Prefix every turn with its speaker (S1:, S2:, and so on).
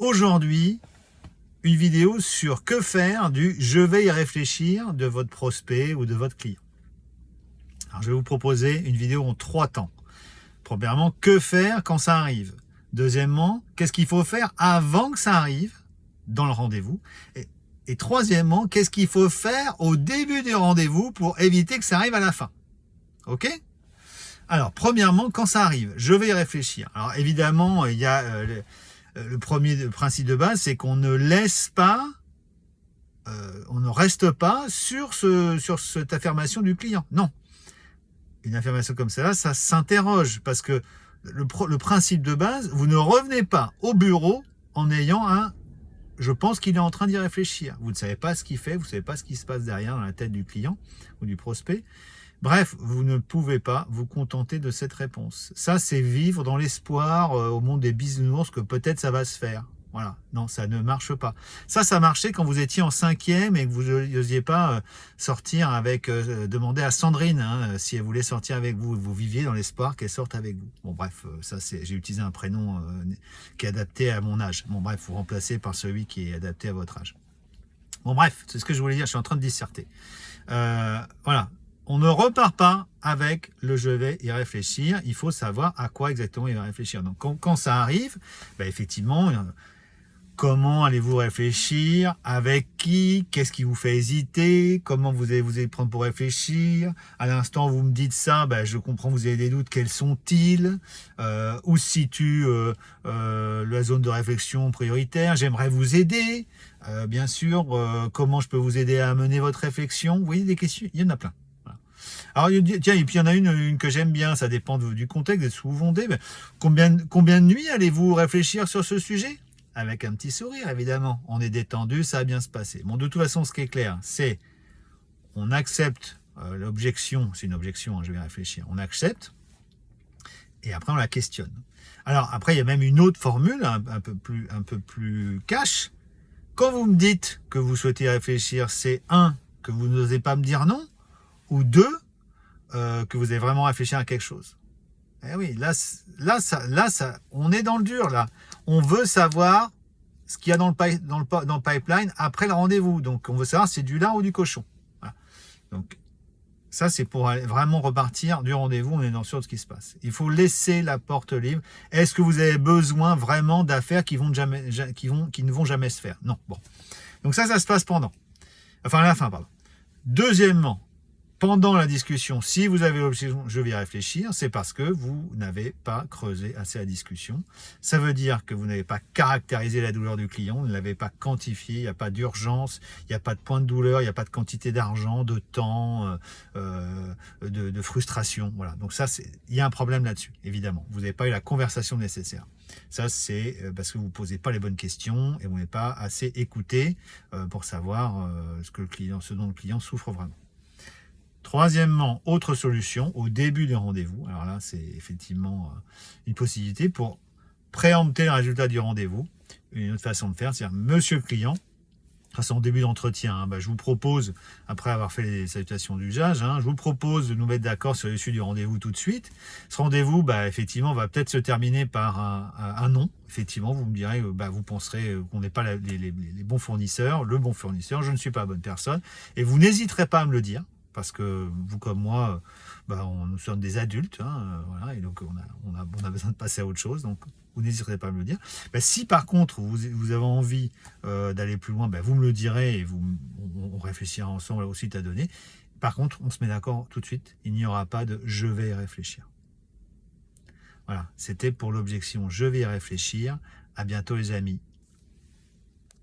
S1: aujourd'hui une vidéo sur que faire du je vais y réfléchir de votre prospect ou de votre client. Alors je vais vous proposer une vidéo en 3 temps. Premièrement, que faire quand ça arrive? Deuxièmement, qu'est-ce qu'il faut faire avant que ça arrive dans le rendez-vous? Et troisièmement, qu'est-ce qu'il faut faire au début du rendez-vous pour éviter que ça arrive à la fin? Ok? Alors, premièrement, quand ça arrive, je vais y réfléchir. Alors, évidemment, il y a le premier principe de base, c'est qu'on ne laisse pas, on ne reste pas sur cette affirmation du client. Non. Une affirmation comme ça s'interroge parce que le principe de base, vous ne revenez pas au bureau en ayant je pense qu'il est en train d'y réfléchir. Vous ne savez pas ce qu'il fait, vous ne savez pas ce qui se passe derrière dans la tête du client ou du prospect. Bref, vous ne pouvez pas vous contenter de cette réponse. Ça, c'est vivre dans l'espoir au monde des bisounours que peut-être ça va se faire. Voilà, non, ça ne marche pas. Ça marchait quand vous étiez en 5e et que vous n'osiez pas sortir avec, demander à Sandrine si elle voulait sortir avec vous. Vous viviez dans l'espoir qu'elle sorte avec vous. Bon bref, j'ai utilisé un prénom qui est adapté à mon âge. Bon bref, vous remplacez par celui qui est adapté à votre âge. Bon bref, c'est ce que je voulais dire, je suis en train de disserter. Voilà. On ne repart pas avec le je vais y réfléchir, il faut savoir à quoi exactement il va réfléchir. Donc quand ça arrive, effectivement, comment allez-vous réfléchir, avec qui, qu'est-ce qui vous fait hésiter, comment vous allez vous prendre pour réfléchir. À l'instant où vous me dites ça, je comprends que vous avez des doutes, quels sont-ils, où se situe la zone de réflexion prioritaire, j'aimerais vous aider, bien sûr, comment je peux vous aider à mener votre réflexion. Vous voyez des questions, il y en a plein. Alors, tiens, et puis il y en a une que j'aime bien, ça dépend du contexte, de ce que vous vendez. Combien de nuits allez-vous réfléchir sur ce sujet? Avec un petit sourire, évidemment. On est détendu, ça va bien se passer. Bon, de toute façon, ce qui est clair, c'est on accepte l'objection, c'est une objection, je vais réfléchir, on accepte, et après on la questionne. Alors, après, il y a même une autre formule, un peu plus cash. Quand vous me dites que vous souhaitez réfléchir, c'est 1, que vous n'osez pas me dire non, ou 2, que vous avez vraiment réfléchi à quelque chose. Eh oui, là, on est dans le dur, là. On veut savoir ce qu'il y a dans le pipeline après le rendez-vous. Donc, on veut savoir si c'est du lard ou du cochon. Voilà. Donc, ça, c'est pour vraiment repartir du rendez-vous, on est sûr de ce qui se passe. Il faut laisser la porte libre. Est-ce que vous avez besoin vraiment d'affaires qui ne vont jamais se faire? Non. Bon. Donc ça se passe à la fin, pardon. Deuxièmement, pendant la discussion, si vous avez l'option je vais y réfléchir, c'est parce que vous n'avez pas creusé assez la discussion. Ça veut dire que vous n'avez pas caractérisé la douleur du client, vous ne l'avez pas quantifié, il n'y a pas d'urgence, il n'y a pas de point de douleur, il n'y a pas de quantité d'argent, de temps, de frustration. Voilà. Donc ça, il y a un problème là-dessus, évidemment. Vous n'avez pas eu la conversation nécessaire. Ça, c'est parce que vous ne posez pas les bonnes questions et vous n'avez pas assez écouté pour savoir ce dont le client souffre vraiment. Troisièmement, autre solution, au début du rendez-vous. Alors là, c'est effectivement une possibilité pour préempter le résultat du rendez-vous. Une autre façon de faire, c'est-à-dire, monsieur le client, c'est en début d'entretien, je vous propose, après avoir fait les salutations d'usage, je vous propose de nous mettre d'accord sur l'issue du rendez-vous tout de suite. Ce rendez-vous, effectivement, va peut-être se terminer par un non. Effectivement, vous me direz, vous penserez qu'on n'est pas les bons fournisseurs, le bon fournisseur, je ne suis pas la bonne personne, et vous n'hésiterez pas à me le dire. Parce que vous comme moi, nous sommes des adultes, voilà, et donc on a besoin de passer à autre chose, donc vous n'hésiterez pas à me le dire. Si par contre vous avez envie d'aller plus loin, vous me le direz et on réfléchira ensemble aux suites à donner. Par contre, on se met d'accord tout de suite, il n'y aura pas de « je vais y réfléchir ». Voilà, c'était pour l'objection « je vais y réfléchir ». À bientôt les amis.